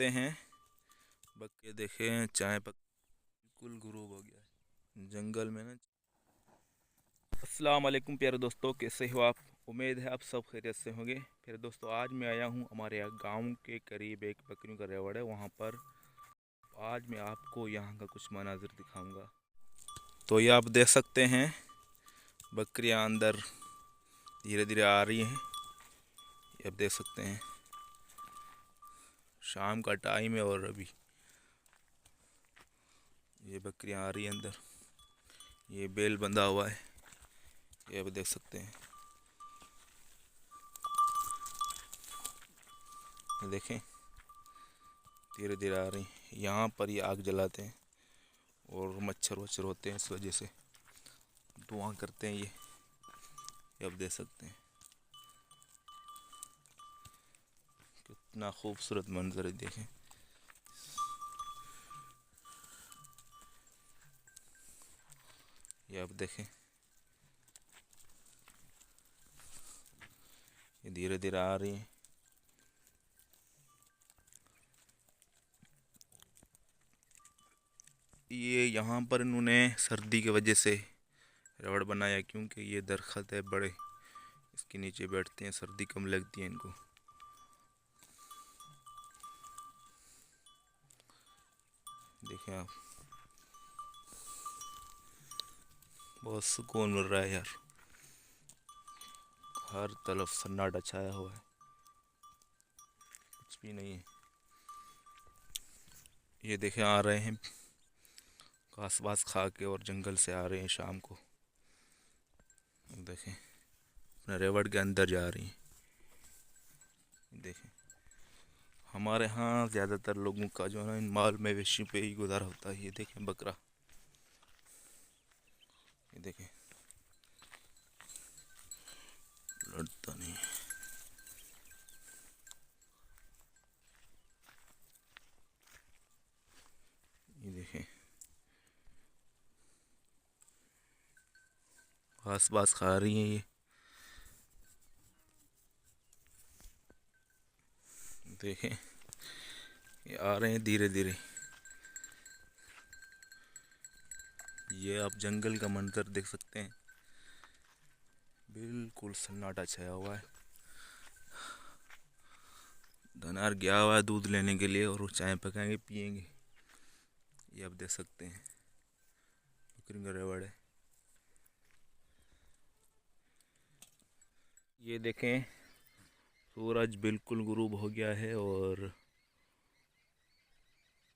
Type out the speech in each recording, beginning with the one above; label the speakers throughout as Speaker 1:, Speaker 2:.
Speaker 1: सकते हैं बक्के देखें चाय बिल्कुल गुरूब हो गया है जंगल में ना। अस्सलाम वालेकुम प्यारे दोस्तों, कैसे हो आप? उम्मीद है आप सब खैरियत से होंगे। फिर दोस्तों आज मैं आया हूँ हमारे गांव के करीब एक बकरियों का रेवड़ है, वहाँ पर आज मैं आपको यहाँ का कुछ मनाजिर दिखाऊंगा। तो ये आप देख सकते हैं बकरियाँ अंदर धीरे धीरे आ रही हैं। ये आप देख सकते हैं शाम का टाइम है और अभी ये बकरियाँ आ रही हैं अंदर। ये बेल बंधा हुआ है, ये आप देख सकते हैं। ये देखें धीरे धीरे आ रही हैं। यहाँ पर ये आग जलाते हैं और मच्छर वच्छर होते हैं, इस वजह से धुआं करते हैं। ये आप देख सकते हैं कितना खूबसूरत मंजर है, देखें। ये आप देखें ये धीरे धीरे आ रही हैं। ये यहाँ पर इन्होंने सर्दी की वजह से रबड़ बनाया, क्योंकि ये दरख्त है बड़े, इसके नीचे बैठते हैं, सर्दी कम लगती है इनको। देखें आप, बहुत सुकून मिल रहा है यार। हर तरफ सन्नाटा छाया हुआ है, कुछ भी नहीं है। ये देखें आ रहे हैं घास वास खा के और जंगल से आ रहे हैं शाम को। देखें अपने रेवड़ के अंदर जा रही हैं। देखें हमारे यहाँ ज़्यादातर लोगों का जो है ना इन माल मवेशी पे ही गुजारा होता है। ये देखें बकरा, ये देखें लड़ता नहीं। ये देखें घास बास खा रही हैं। ये देखें ये आ रहे हैं धीरे धीरे। ये आप जंगल का मंजर देख सकते हैं, बिल्कुल सन्नाटा छाया हुआ है। धनार गया हुआ है दूध लेने के लिए और वो चाय पकाएंगे पियेंगे। ये आप देख सकते हैं बकरी का रेवड़ है। ये देखें सूरज बिल्कुल गुरूब हो गया है और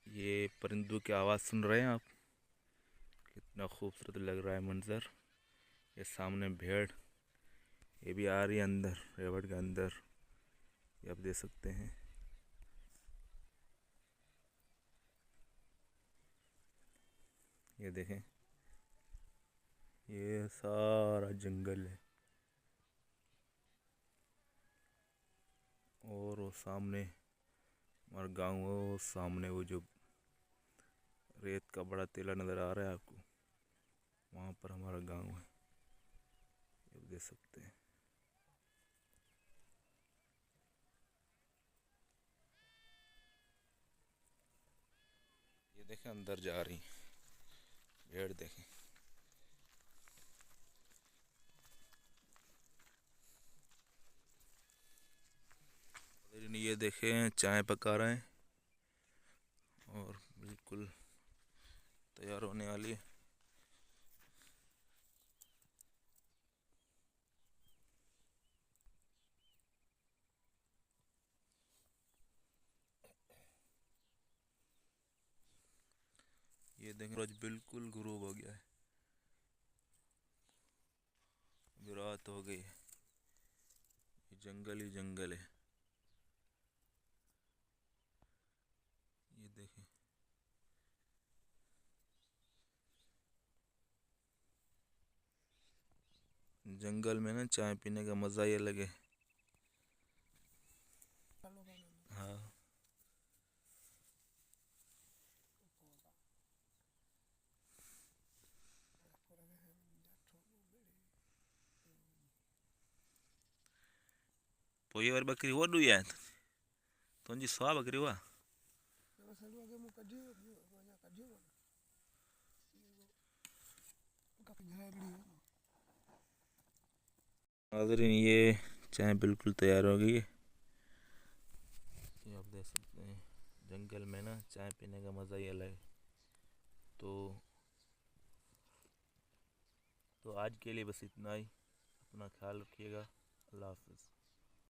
Speaker 1: ये परिंदों की आवाज़ सुन रहे हैं आप, कितना खूबसूरत लग रहा है मंज़र। ये सामने भेड़, ये भी आ रही है अंदर रेवड़ के अंदर, ये आप देख सकते हैं। ये देखें ये सारा जंगल है और वो सामने हमारा गांव है, वो सामने वो जो रेत का बड़ा टीला नज़र आ रहा है आपको, वहाँ पर हमारा गांव है। ये देख सकते हैं। ये देखें अंदर जा रही भेड़, देखें ये देखें चाय पका रहे हैं और बिल्कुल तैयार होने वाली है। ये देखें सूरज बिल्कुल गुरूब हो गया है, अभी रात हो गई है। ये जंगल ही जंगल है। ये देखें जंगल में ना चाय पीने का मज़ा ही अलग है। हाँ पोई और बकरी वो डू यार तुझी सवा बकरी हुआ नाज़रीन, ये चाय बिल्कुल तैयार हो गई है। ये आप देख सकते हैं, जंगल में ना चाय पीने का मज़ा ही अलग है। तो आज के लिए बस इतना ही। अपना ख्याल रखिएगा। अल्लाह हाफ़िज़।